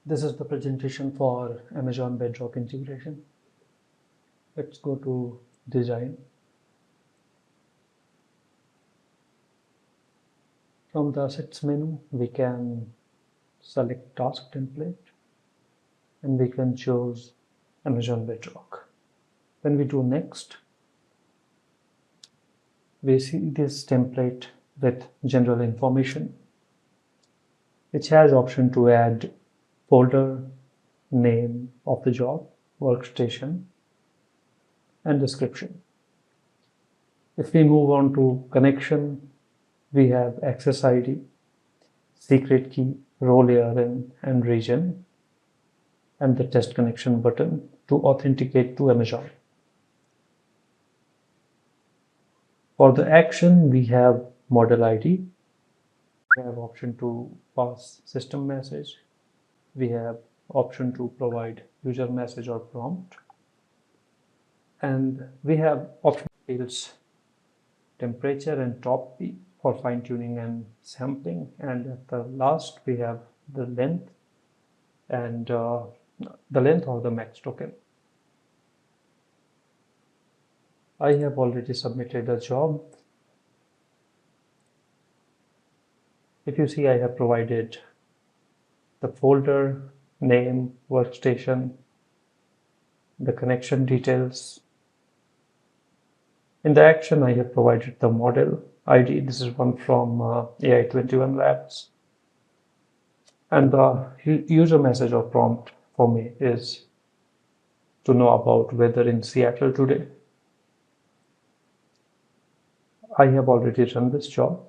This is the presentation for Amazon Bedrock integration. Let's go to design. From the assets menu, we can select task template and we can choose Amazon Bedrock. When we do next, we see this template with general information, which has option to add folder, name of the job, workstation, and description. If we move on to connection, we have access ID, secret key, role ARN, and region, and the test connection button to authenticate to Amazon. For the action, we have model ID. We have option to pass system message. We have option to provide user message or prompt. And we have option fields temperature and top P for fine tuning and sampling. And at the last, we have the length and the length of the max token. I have already submitted a job. If you see, I have provided the folder, name, workstation, the connection details. In the action, I have provided the model ID. This is one from AI21 Labs. And the user message or prompt for me is to know about weather in Seattle today. I have already run this job.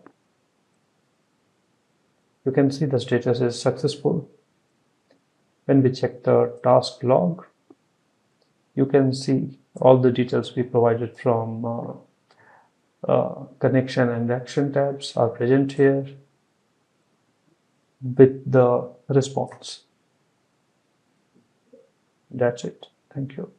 You can see the status is successful. When we check the task log, you can see all the details we provided from connection and action tabs are present here with the response. That's it. Thank you.